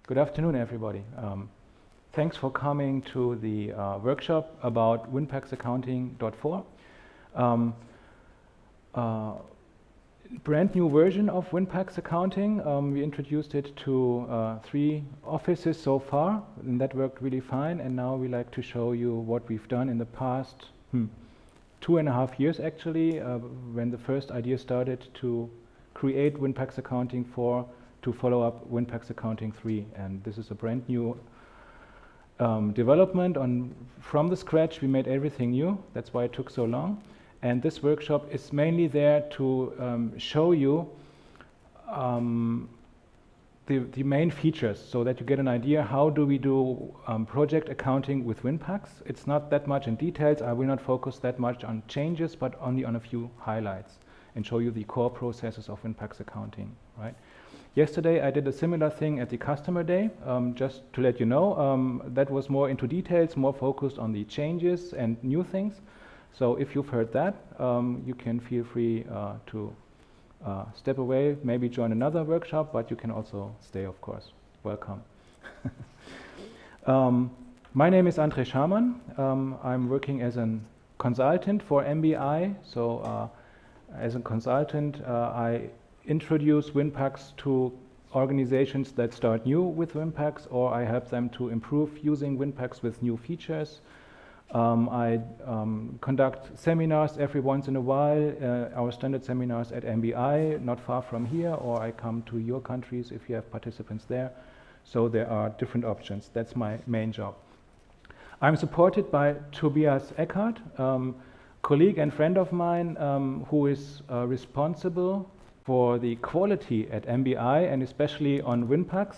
Good afternoon, everybody. Thanks for coming to the workshop about WINPACCS Accounting .4. Brand new version of WINPACCS Accounting. We introduced it to 3 offices so far, and that worked really fine. And now we like to show you what we've done in the past 2.5 years, actually, when the first idea started to create WINPACCS Accounting 4 to follow up WINPACCS Accounting 3. And this is a brand new development from the scratch. We made everything new. That's why it took so long. And this workshop is mainly there to show you the main features, so that you get an idea how do we do project accounting with WINPACCS. It's not that much in details. I will not focus that much on changes, but only on a few highlights and show you the core processes of WINPACCS accounting. Right? Yesterday I did a similar thing at the customer day, just to let you know. That was more into details, more focused on the changes and new things. So if you've heard that, you can feel free to step away, maybe join another workshop, but you can also stay, of course. Welcome. My name is André Schamann. I'm working as a consultant for MBI. So as a consultant, I introduce WINPACCS to organizations that start new with WINPACCS, or I help them to improve using WINPACCS with new features. I conduct seminars every once in a while, our standard seminars at MBI, not far from here, or I come to your countries if you have participants there. So there are different options. That's my main job. I'm supported by Tobias Eckhardt, colleague and friend of mine, who is responsible for the quality at MBI and especially on WINPACCS.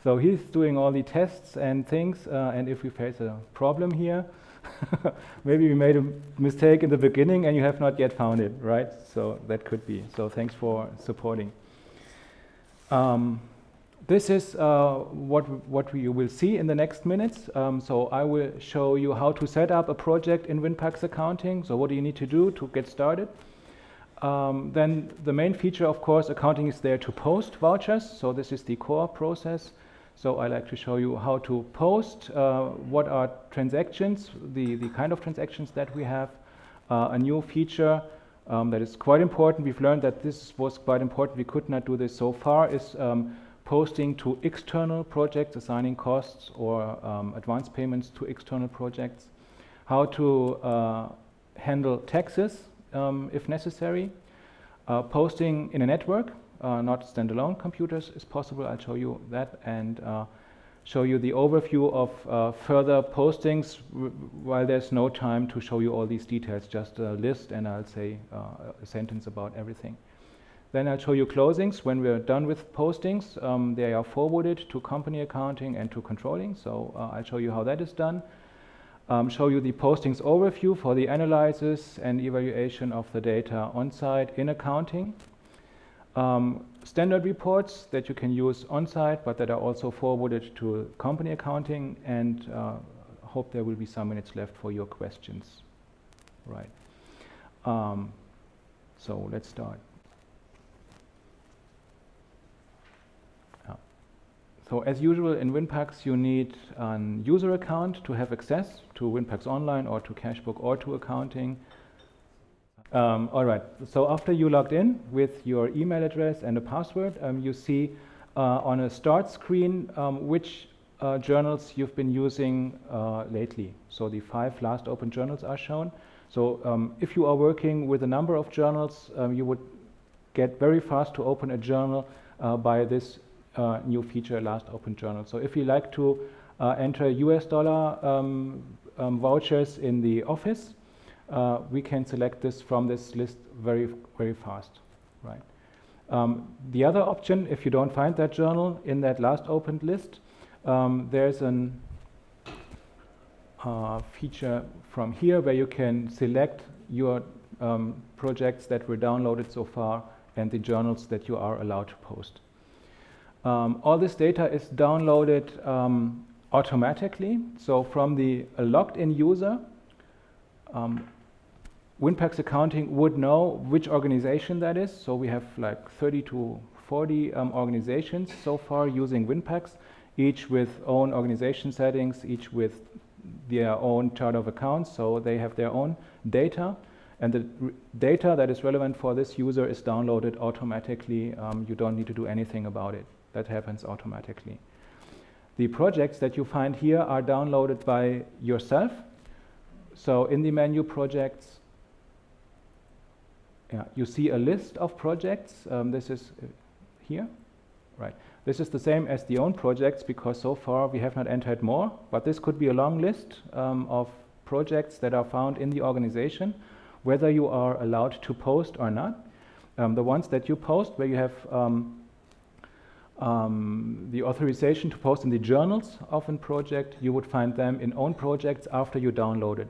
So he's doing all the tests and things, and if we face a problem here, maybe we made a mistake in the beginning and you have not yet found it, right? So that could be. So thanks for supporting. This is what you will see in the next minutes. So I will show you how to set up a project in WINPACCS Accounting. So what do you need to do to get started? Then the main feature, of course, accounting is there to post vouchers. So this is the core process. So I like to show you how to post, what are transactions, the kind of transactions that we have. A new feature that is quite important. We've learned that this was quite important. We could not do this so far, is posting to external projects, assigning costs or advance payments to external projects. How to handle taxes if necessary. Posting in a network, not standalone computers, is possible. I'll show you that and show you the overview of further postings while there's no time to show you all these details, just a list, and I'll say a sentence about everything. Then I'll show you closings. When we're done with postings, they are forwarded to company accounting and to controlling. So I'll show you how that is done. Show you the postings overview for the analysis and evaluation of the data on-site in accounting. Standard reports that you can use on-site, but that are also forwarded to company accounting, and hope there will be some minutes left for your questions. Right. So let's start. So as usual in WINPACCS, you need a user account to have access to WINPACCS Online or to Cashbook or to accounting. All right, so after you logged in with your email address and a password, you see on a start screen which journals you've been using lately. So the 5 last open journals are shown. So if you are working with a number of journals, you would get very fast to open a journal by this new feature, last open journal. So if you like to enter US dollar vouchers in the office, we can select this from this list very, very fast, right? The other option, if you don't find that journal in that last opened list, there's an feature from here where you can select your projects that were downloaded so far and the journals that you are allowed to post. All this data is downloaded automatically. So from the logged in user, WINPACCS Accounting would know which organization that is. So we have like 30 to 40 organizations so far using WINPACCS, each with own organization settings, each with their own chart of accounts, so they have their own data. And the data that is relevant for this user is downloaded automatically. You don't need to do anything about it. That happens automatically. The projects that you find here are downloaded by yourself. So in the menu projects, you see a list of projects. This is here, right? This is the same as the own projects because so far we have not entered more, but this could be a long list of projects that are found in the organization, whether you are allowed to post or not. The ones that you post, where you have the authorization to post in the journals of a project, you would find them in own projects after you downloaded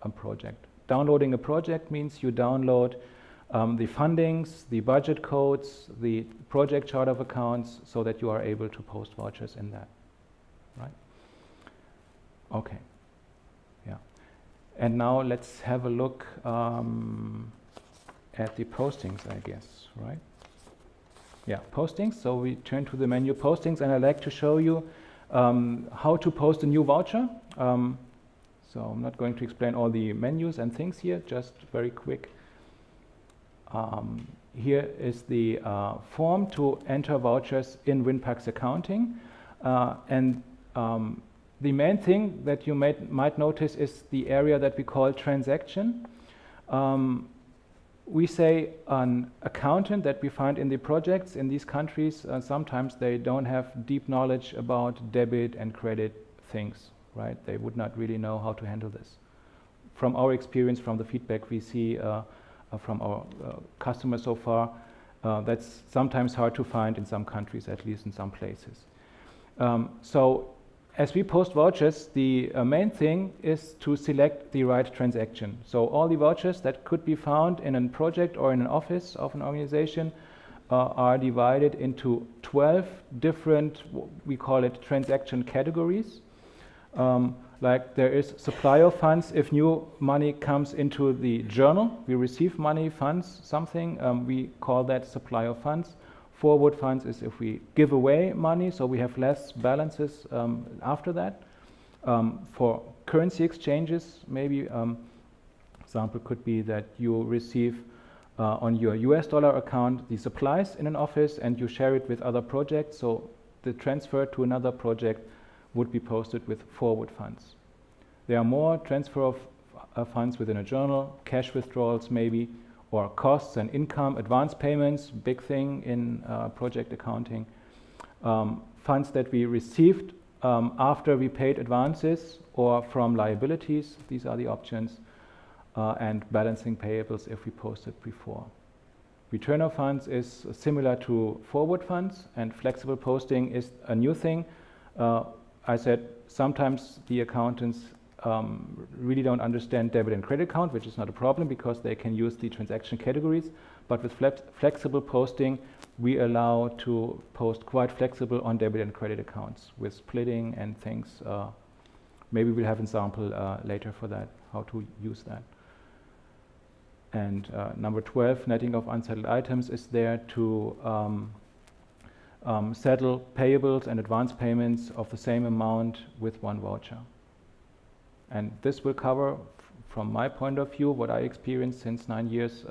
a project. Downloading a project means you download the fundings, the budget codes, the project chart of accounts, so that you are able to post vouchers in that, right? Okay, yeah. And now let's have a look at the postings, I guess, right? Yeah, postings. So we turn to the menu postings, and I'd like to show you how to post a new voucher. So I'm not going to explain all the menus and things here, just very quick. Here is the form to enter vouchers in WINPACCS accounting. And the main thing that you might notice is the area that we call transaction. We say an accountant that we find in the projects in these countries, sometimes they don't have deep knowledge about debit and credit things, right? They would not really know how to handle this. From our experience, from the feedback we see from our customers so far, that's sometimes hard to find in some countries, at least in some places. So as we post vouchers, the main thing is to select the right transaction. So all the vouchers that could be found in a project or in an office of an organization are divided into 12 different, we call it transaction categories. Like there is supply of funds. If new money comes into the journal, we receive money, funds, something, we call that supply of funds. Forward funds is if we give away money, so we have less balances after that. For currency exchanges, maybe example could be that you receive on your US dollar account the supplies in an office and you share it with other projects, so the transfer to another project would be posted with forward funds. There are more transfer of funds within a journal, cash withdrawals maybe, or costs and income, advance payments, big thing in project accounting. Funds that we received after we paid advances or from liabilities, these are the options, and balancing payables if we posted before. Return of funds is similar to forward funds, and flexible posting is a new thing. I said sometimes the accountants really don't understand debit and credit account, which is not a problem because they can use the transaction categories. But with flexible posting, we allow to post quite flexible on debit and credit accounts with splitting and things. Maybe we'll have an example later for that, how to use that. And number 12, netting of unsettled items, is there to settle payables and advance payments of the same amount with one voucher. And this will cover, from my point of view, what I experienced since 9 years,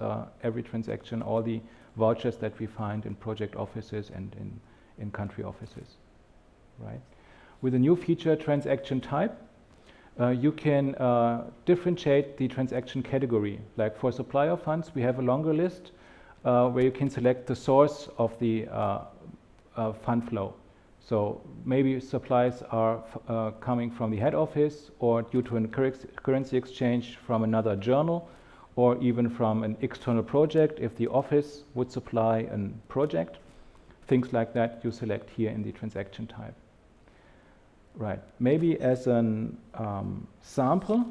every transaction, all the vouchers that we find in project offices and in country offices, right? With a new feature, transaction type, you can differentiate the transaction category. Like for supply of funds, we have a longer list where you can select the source of the fund flow. So maybe supplies are coming from the head office or due to a currency exchange from another journal or even from an external project if the office would supply a project. Things like that you select here in the transaction type. Right, maybe as an sample,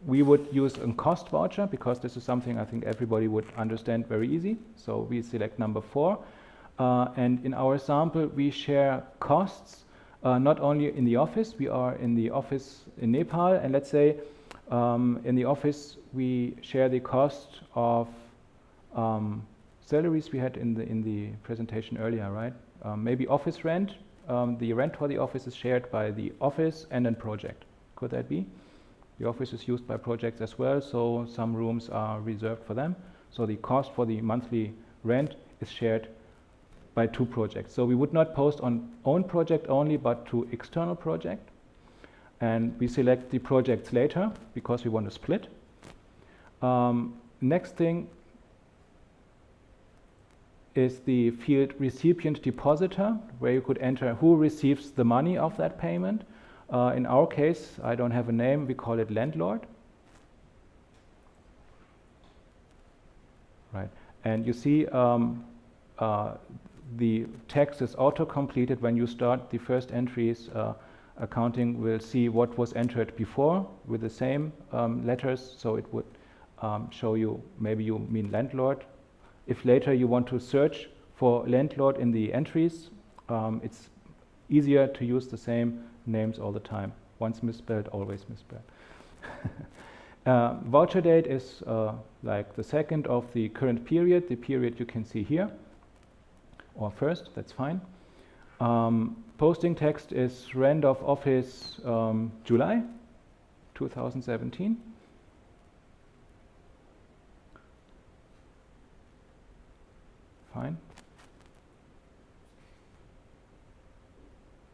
we would use a cost voucher because this is something I think everybody would understand very easy. So we select number 4. And in our sample, we share costs, not only in the office. We are in the office in Nepal, and let's say in the office we share the cost of salaries we had in the presentation earlier, right? Maybe office rent. The rent for the office is shared by the office and a project. Could that be? The office is used by projects as well, so some rooms are reserved for them. So the cost for the monthly rent is shared by 2 projects. So we would not post on own project only, but to external project. And we select the projects later because we want to split. Next thing is the field recipient depositor, where you could enter who receives the money of that payment. In our case, I don't have a name, we call it landlord. Right, and you see the text is auto-completed when you start the first entries. Accounting will see what was entered before with the same letters, so it would show you, maybe you mean landlord. If later you want to search for landlord in the entries, it's easier to use the same names all the time. Once misspelled, always misspelled. Voucher date is like the second of the current period. The period you can see here, or first, that's fine. Posting text is rent of office July 2017. Fine.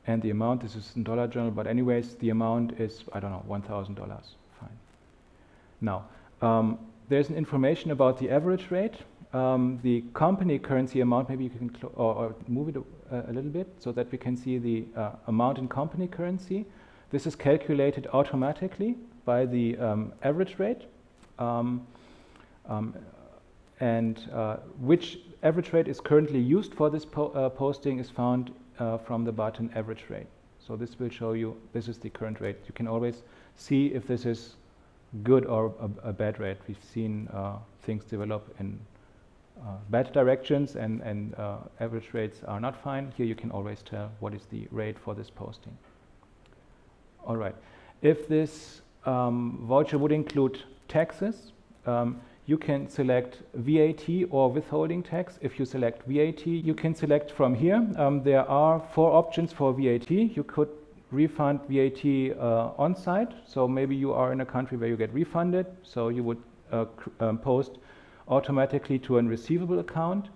And the amount, this is in dollar journal, but anyways, the amount is, I don't know, $1,000. Fine. Now, there's an information about the average rate. The company currency amount, maybe you can or move it a little bit so that we can see the amount in company currency. This is calculated automatically by the average rate. Which average rate is currently used for this posting is found from the button average rate. So this will show you this is the current rate. You can always see if this is good or a bad rate. We've seen things develop in bad directions and average rates are not fine. Here you can always tell what is the rate for this posting. All right. If this voucher would include taxes, you can select VAT or withholding tax. If you select VAT, you can select from here. There are 4 options for VAT. You could refund VAT on site. So maybe you are in a country where you get refunded. So you would post automatically to a receivable account.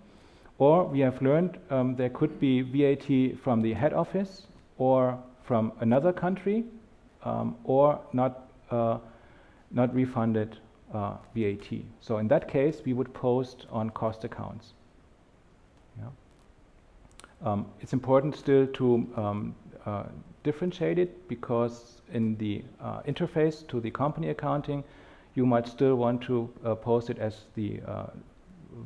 Or we have learned there could be VAT from the head office or from another country or not refunded VAT. So in that case, we would post on cost accounts. Yeah. It's important still to differentiate it, because in the interface to the company accounting, you might still want to post it as the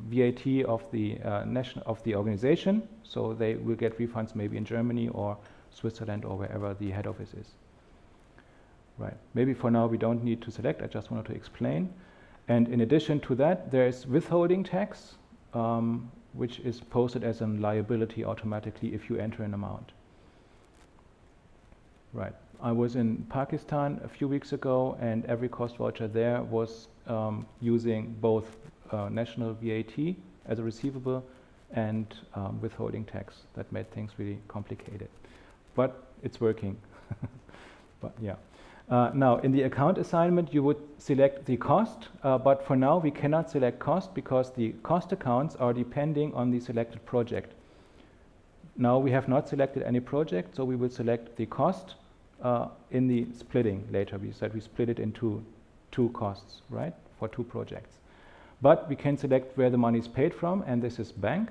VAT of the organization. So they will get refunds maybe in Germany or Switzerland or wherever the head office is. Right. Maybe for now we don't need to select. I just wanted to explain. And in addition to that, there is withholding tax, which is posted as a liability automatically if you enter an amount. Right. I was in Pakistan a few weeks ago, and every cost voucher there was using both national VAT as a receivable and withholding tax. That made things really complicated. But it's working. But yeah. Now, in the account assignment, you would select the cost, but for now we cannot select cost because the cost accounts are depending on the selected project. Now we have not selected any project, so we will select the cost in the splitting later. We said we split it into 2 costs, right, for 2 projects. But we can select where the money is paid from, and this is bank.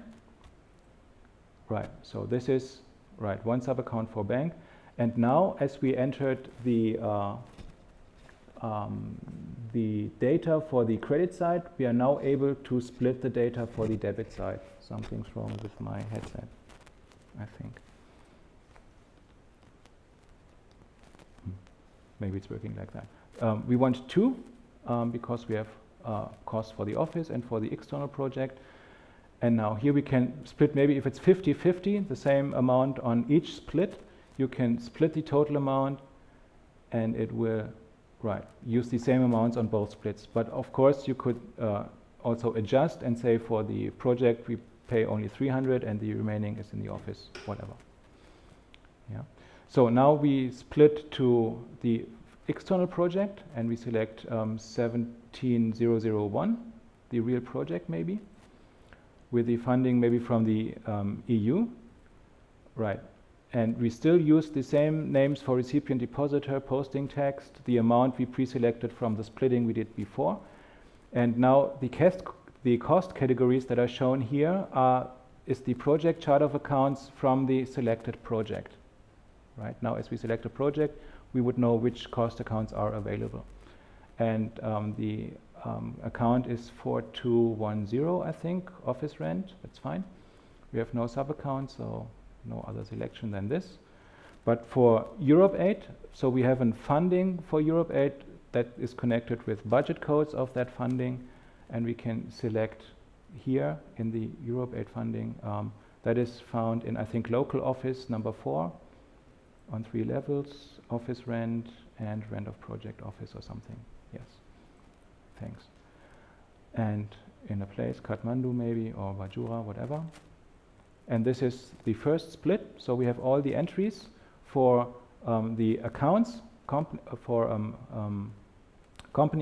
Right, so this is, right, one sub-account for bank. And now, as we entered the data for the credit side, we are now able to split the data for the debit side. Something's wrong with my headset, I think. Maybe it's working like that. We want 2 because we have costs for the office and for the external project. And now here we can split, maybe if it's 50-50, the same amount on each split. You can split the total amount and it will, right, use the same amounts on both splits. But of course you could also adjust and say for the project we pay only 300 and the remaining is in the office, whatever. Yeah. So now we split to the external project and we select 17001, the real project maybe, with the funding maybe from the EU. Right. And we still use the same names for recipient, depositor, posting text, the amount we pre-selected from the splitting we did before. And now the cost categories that are shown here is the project chart of accounts from the selected project. Right now, as we select a project, we would know which cost accounts are available. And the account is 4210, I think, office rent. That's fine. We have no sub-account, so no other selection than this. But for Europe Aid, so we have a funding for Europe Aid that is connected with budget codes of that funding, and we can select here in the Europe Aid funding. That is found in, I think, local office number 4 on 3 levels, office rent and rent of project office or something. Yes, thanks. And in a place, Kathmandu maybe, or Bajura, whatever. And this is the first split. So we have all the entries for the accounts, company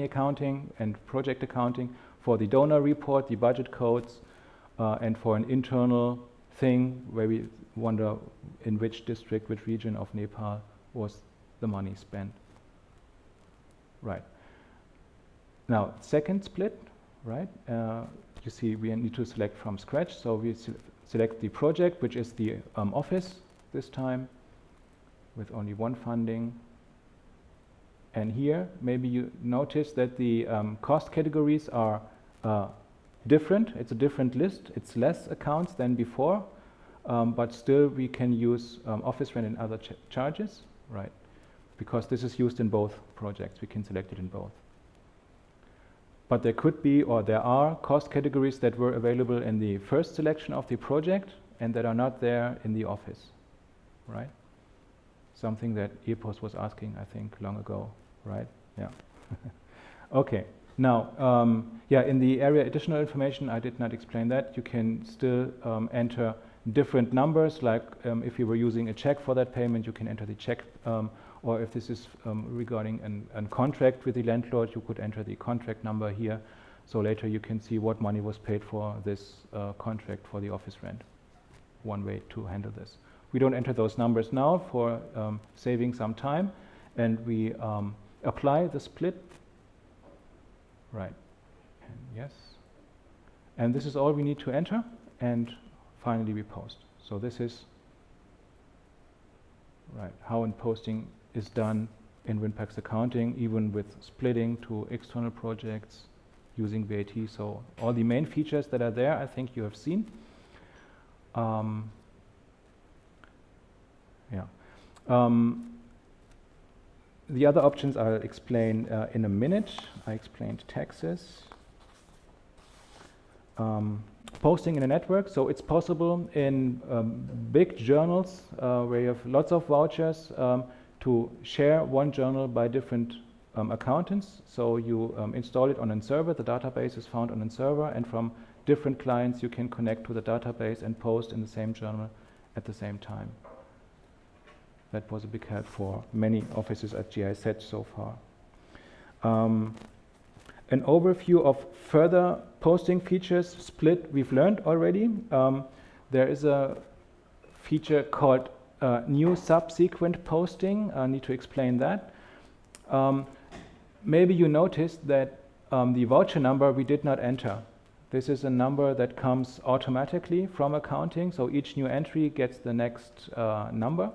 accounting and project accounting, for the donor report, the budget codes, and for an internal thing where we wonder in which district, which region of Nepal was the money spent. Right. Now, second split, right? You see we need to select from scratch. So we select the project, which is the office this time, with only one funding. And here, maybe you notice that the cost categories are different. It's a different list. It's less accounts than before, but still we can use office rent and other charges, right? Because this is used in both projects. We can select it in both. But there could be, or there are, cost categories that were available in the first selection of the project and that are not there in the office, right? Something that EPOS was asking, I think, long ago, right? Yeah. Okay. Now, yeah, in the area additional information, I did not explain that. You can still enter different numbers, like if you were using a check for that payment, you can enter the check, or if this is regarding a contract with the landlord, you could enter the contract number here. So later you can see what money was paid for this contract for the office rent. One way to handle this. We don't enter those numbers now for saving some time, and we apply the split. Right. And yes. And this is all we need to enter, and finally we post. So this is right how in posting is done in WINPACCS accounting, even with splitting to external projects using VAT. So all the main features that are there, I think you have seen. Yeah. The other options I'll explain in a minute. I explained taxes. Posting in a network, so it's possible in big journals where you have lots of vouchers to share one journal by different accountants. So you install it on a server, the database is found on a server, and from different clients you can connect to the database and post in the same journal at the same time. That was a big help for many offices at GIZ so far. An overview of further posting features, split, we've learned already. There is a feature called new subsequent posting. I need to explain that. Maybe you noticed that the voucher number we did not enter. This is a number that comes automatically from accounting, so each new entry gets the next number.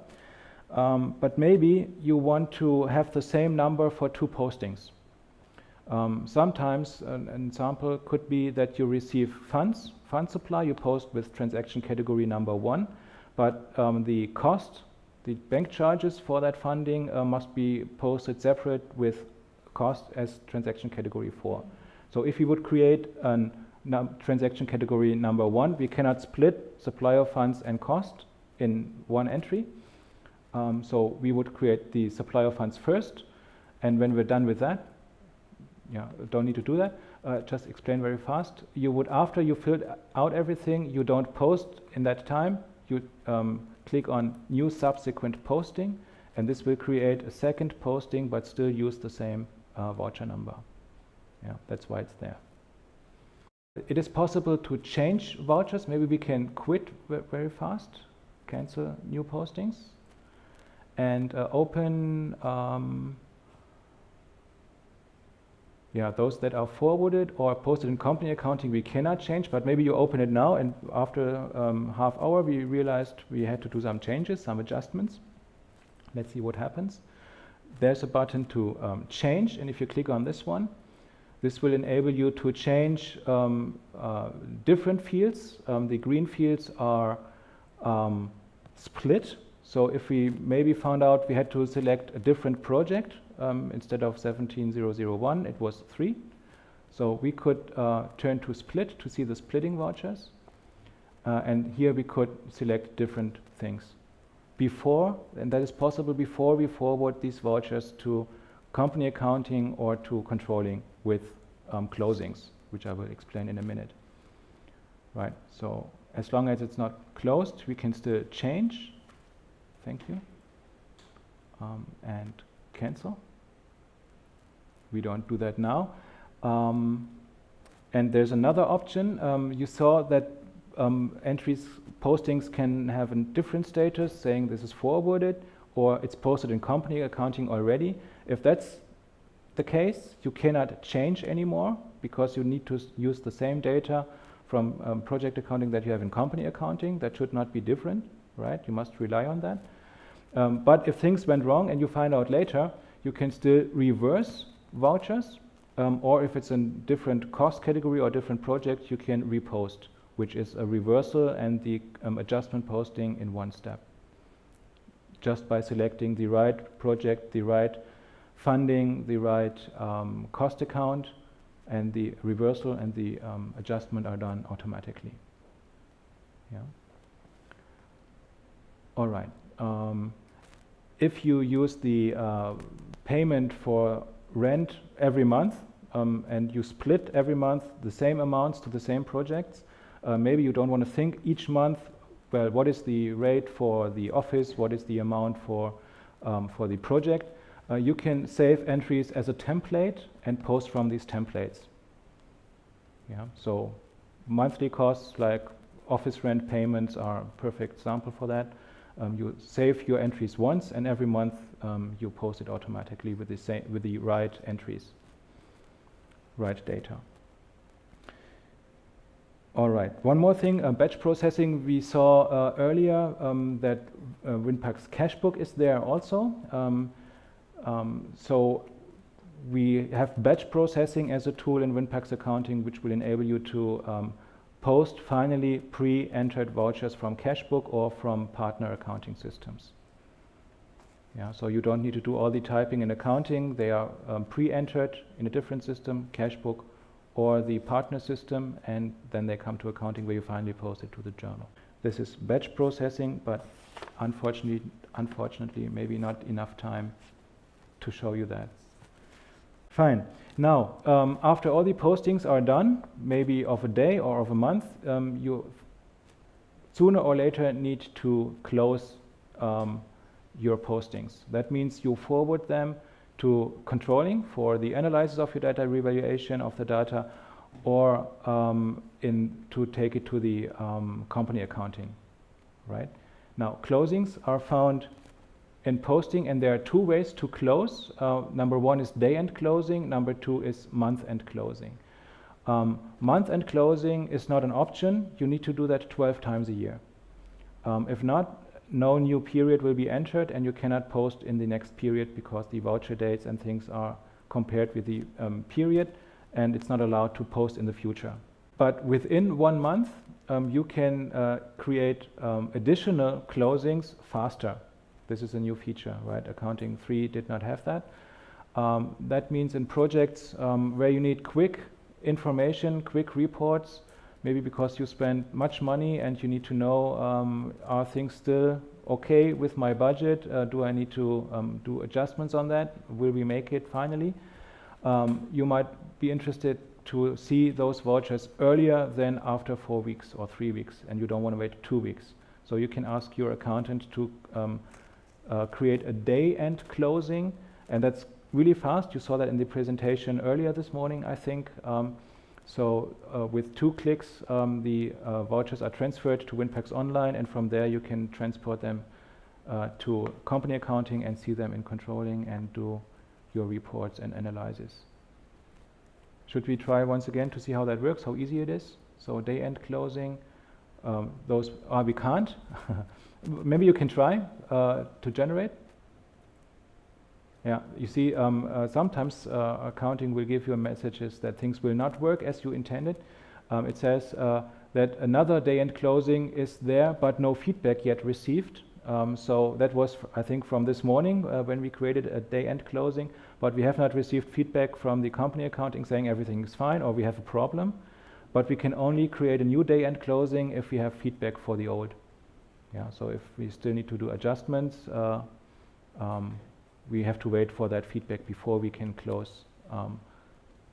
But maybe you want to have the same number for 2 postings. Sometimes an example could be that you receive fund supply, you post with transaction category number 1, but the cost, the bank charges for that funding must be posted separate with cost as transaction category 4. So if you would create a transaction category number 1, we cannot split supplier funds and cost in one entry. So we would create the supplier funds first, and when we're done with that, yeah, don't need to do that. just explain very fast. You would, after you filled out everything, you don't post in that time. You click on New Subsequent Posting, and this will create a second posting, but still use the same voucher number. Yeah, that's why it's there. It is possible to change vouchers. Maybe we can quit very fast, cancel new postings, and open those that are forwarded or posted in company accounting we cannot change, but maybe you open it now and after half hour we realized we had to do some changes, some adjustments. Let's see what happens. There's a button to change, and if you click on this one, this will enable you to change different fields. The green fields are split. So if we maybe found out we had to select a different project, instead of 17001, it was 3. So we could turn to split to see the splitting vouchers. And here we could select different things. Before, and that is possible before we forward these vouchers to company accounting or to controlling with closings, which I will explain in a minute. Right, so as long as it's not closed, we can still change. Thank you. And cancel. We don't do that now. And there's another option. You saw that entries, postings can have a different status, saying this is forwarded or it's posted in company accounting already. If that's the case, you cannot change anymore because you need to use the same data from project accounting that you have in company accounting. That should not be different, right? You must rely on that. But if things went wrong and you find out later, you can still reverse vouchers, or if it's a different cost category or different project, you can repost, which is a reversal and the adjustment posting in one step. Just by selecting the right project, the right funding, the right cost account, and the reversal and the adjustment are done automatically. Yeah. All right. If you use the payment for rent every month and you split every month the same amounts to the same projects, maybe you don't want to think each month, well, what is the rate for the office, what is the amount for the project. You can save entries as a template and post from these templates. Yeah, so monthly costs like office rent payments are a perfect example for that. You save your entries once, and every month you post it automatically with the right entries, right data. All right, one more thing, batch processing. We saw earlier that WINPACCS Cashbook is there also. So we have batch processing as a tool in WINPACCS accounting, which will enable you to post finally pre-entered vouchers from Cashbook or from partner accounting systems. Yeah, so you don't need to do all the typing in accounting. They are pre-entered in a different system, Cashbook or the partner system, and then they come to accounting where you finally post it to the journal. This is batch processing, but unfortunately maybe not enough time to show you that. Fine. Now, after all the postings are done, maybe of a day or of a month, you sooner or later need to close your postings. That means you forward them to controlling for the analysis of your data, revaluation of the data, or to take it to the company accounting, right? Now, closings are found in posting, and there are two ways to close. Number one is day-end closing. Number two is month-end closing. Month-end closing is not an option. You need to do that 12 times a year. If not, no new period will be entered, and you cannot post in the next period because the voucher dates and things are compared with the period, and it's not allowed to post in the future. But within 1 month, you can create additional closings faster. This is a new feature, right? Accounting 3 did not have that. That means in projects where you need quick information, quick reports, maybe because you spend much money and you need to know, are things still okay with my budget? Do I need to do adjustments on that? Will we make it finally? You might be interested to see those vouchers earlier than after 4 weeks or 3 weeks, and you don't want to wait 2 weeks. So you can ask your accountant to create a day-end closing, and that's really fast. You saw that in the presentation earlier this morning, I think. With 2 clicks, the vouchers are transferred to WINPACCS Online, and from there you can transport them to company accounting and see them in controlling and do your reports and analysis. Should we try once again to see how that works, how easy it is? So day-end closing, we can't. Maybe you can try to generate. Yeah, you see, sometimes accounting will give you messages that things will not work as you intended. It says that another day-end closing is there, but no feedback yet received. So that was, I think, from this morning when we created a day-end closing, but we have not received feedback from the company accounting saying everything is fine or we have a problem. But we can only create a new day-end closing if we have feedback for the old. Yeah, so if we still need to do adjustments, we have to wait for that feedback before we can close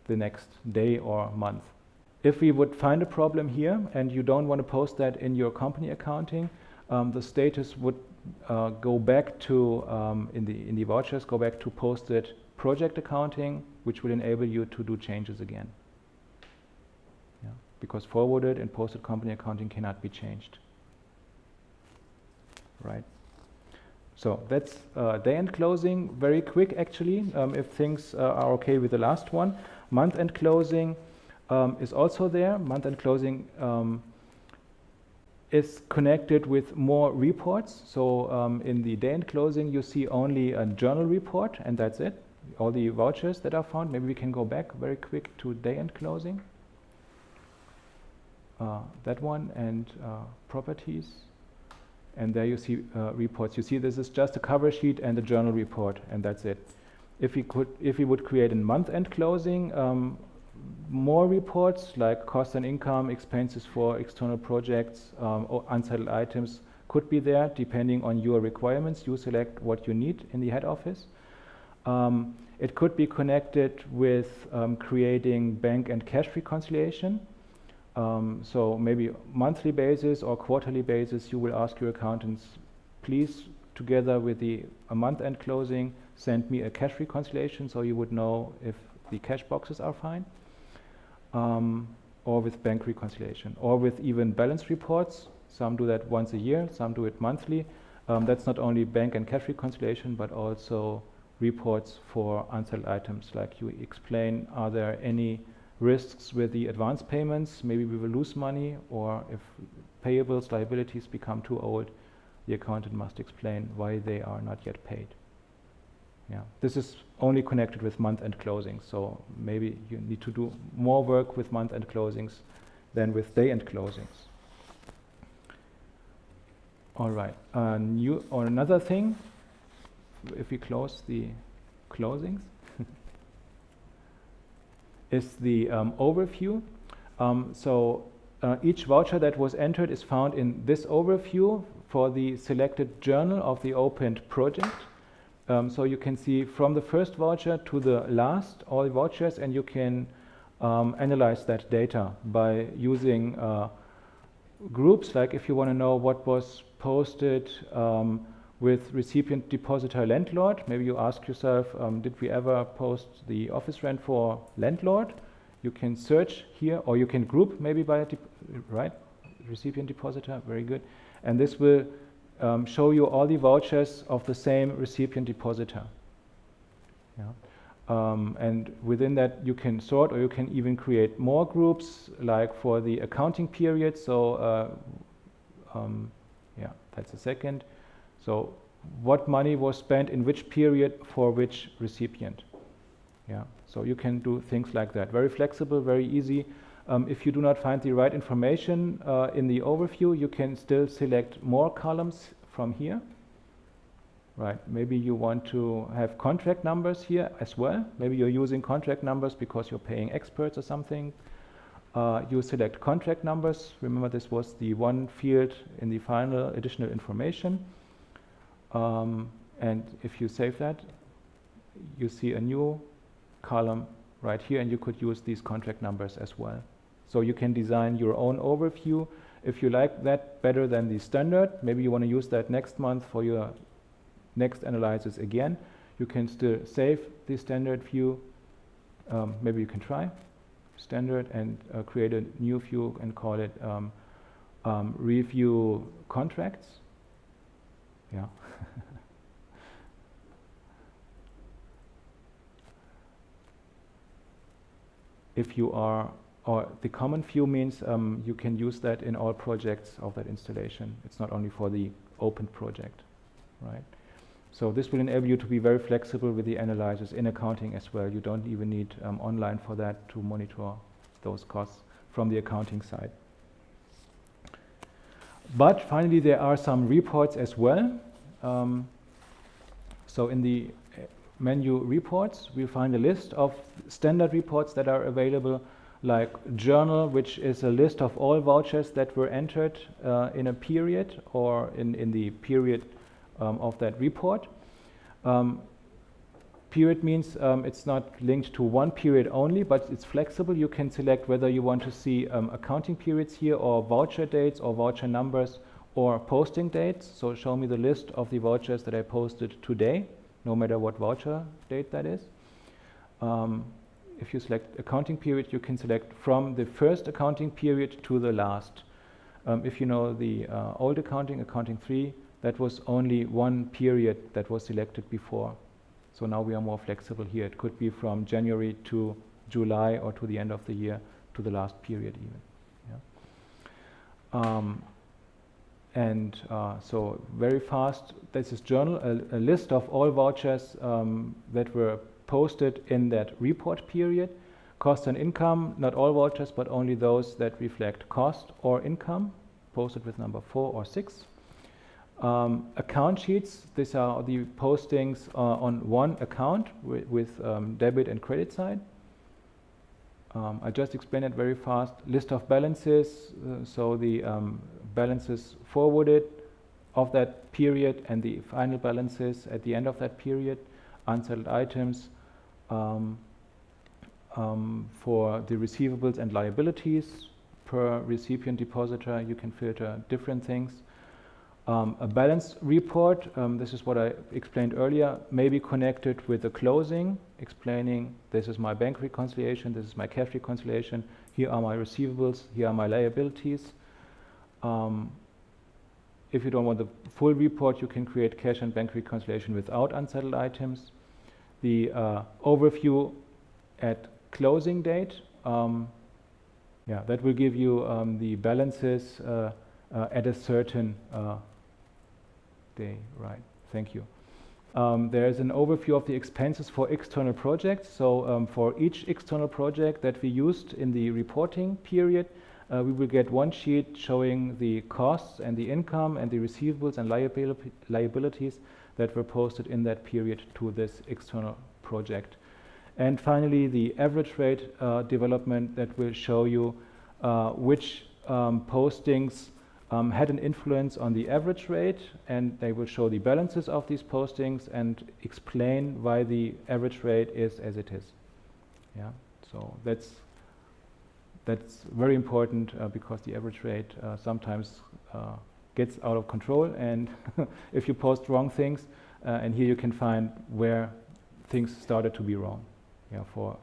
the next day or month. If we would find a problem here and you don't want to post that in your company accounting, the status would go back to, in the vouchers, go back to posted project accounting, which will enable you to do changes again. Yeah, because forwarded and posted company accounting cannot be changed. Right. So that's day-end closing, very quick actually, if things are okay with the last one. Month-end closing is also there. Month-end closing is connected with more reports. So in the day-end closing, you see only a journal report, and that's it. All the vouchers that are found. Maybe we can go back very quick to day-end closing. That one, and properties. And there you see reports. You see this is just a cover sheet and a journal report, and that's it. If we would create a month-end closing, more reports like cost and income, expenses for external projects, or unsettled items could be there depending on your requirements. You select what you need in the head office. It could be connected with creating bank and cash reconciliation. So maybe monthly basis or quarterly basis, you will ask your accountants, please, together with a month-end closing, send me a cash reconciliation so you would know if the cash boxes are fine, or with bank reconciliation, or with even balance reports. Some do that once a year, some do it monthly. That's not only bank and cash reconciliation, but also reports for unsettled items, like you explain, are there any risks with the advance payments? Maybe we will lose money, or if payables, liabilities become too old, the accountant must explain why they are not yet paid. Yeah, this is only connected with month-end closings, so maybe you need to do more work with month-end closings than with day-end closings. All right, another thing, if we close the closings, is the overview. Each voucher that was entered is found in this overview for the selected journal of the opened project. So you can see from the first voucher to the last all the vouchers, and you can analyze that data by using groups, like if you want to know what was posted with recipient, depositor, landlord. Maybe you ask yourself, did we ever post the office rent for landlord? You can search here, or you can group maybe by right, recipient, depositor, very good. And this will show you all the vouchers of the same recipient, depositor. Yeah. And within that you can sort, or you can even create more groups, like for the accounting period. So yeah, that's a second. So what money was spent in which period for which recipient. Yeah, so you can do things like that. Very flexible, very easy. If you do not find the right information in the overview, you can still select more columns from here. Right, maybe you want to have contract numbers here as well. Maybe you're using contract numbers because you're paying experts or something. You select contract numbers. Remember, this was the one field in the final additional information. And if you save that, you see a new column right here, and you could use these contract numbers as well. So you can design your own overview. If you like that better than the standard, maybe you want to use that next month for your next analysis again, you can still save the standard view. Maybe you can try standard and create a new view and call it review contracts. Yeah. If you are, or the common view means you can use that in all projects of that installation. It's not only for the open project, right? So this will enable you to be very flexible with the analyzers in accounting as well. You don't even need online for that to monitor those costs from the accounting side. But finally, there are some reports as well. So in the menu reports, we find a list of standard reports that are available, like journal, which is a list of all vouchers that were entered in a period or in the period of that report. Period means it's not linked to one period only, but it's flexible. You can select whether you want to see accounting periods here, or voucher dates, or voucher numbers, or posting dates. So show me the list of the vouchers that I posted today, no matter what voucher date that is. If you select accounting period, you can select from the first accounting period to the last. If you know the old accounting 3, that was only one period that was selected before. So now we are more flexible here. It could be from January to July, or to the end of the year, to the last period even. Yeah. So very fast, this is journal, a list of all vouchers that were posted in that report period. Cost and income, not all vouchers, but only those that reflect cost or income, posted with number 4 or 6. Account sheets, these are the postings on one account with debit and credit side. I just explained it very fast. List of balances, so the balances forwarded of that period and the final balances at the end of that period. Unsettled items for the receivables and liabilities per recipient depositor. You can filter different things. A balance report, this is what I explained earlier, may be connected with the closing, explaining this is my bank reconciliation, this is my cash reconciliation, here are my receivables, here are my liabilities. If you don't want the full report, you can create cash and bank reconciliation without unsettled items. The overview at closing date, that will give you the balances at a certain day, right? Thank you. There is an overview of the expenses for external projects. So for each external project that we used in the reporting period, we will get one sheet showing the costs and the income and the receivables and liabilities that were posted in that period to this external project. And finally, the average rate development that will show you which postings had an influence on the average rate, and they will show the balances of these postings and explain why the average rate is as it is. Yeah, so that's very important because the average rate sometimes gets out of control, and if you post wrong things, and here you can find where things started to be wrong. Yeah, for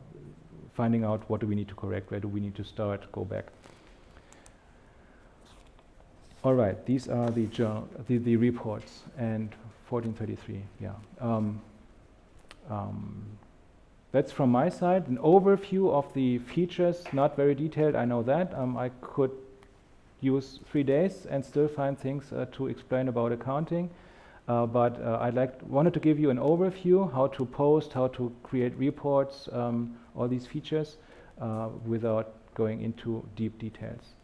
finding out what do we need to correct, where do we need to start, go back. All right, these are the reports, and 1433, yeah. That's from my side, an overview of the features, not very detailed, I know that. I could use 3 days and still find things to explain about accounting, but I wanted to give you an overview, how to post, how to create reports, all these features, without going into deep details.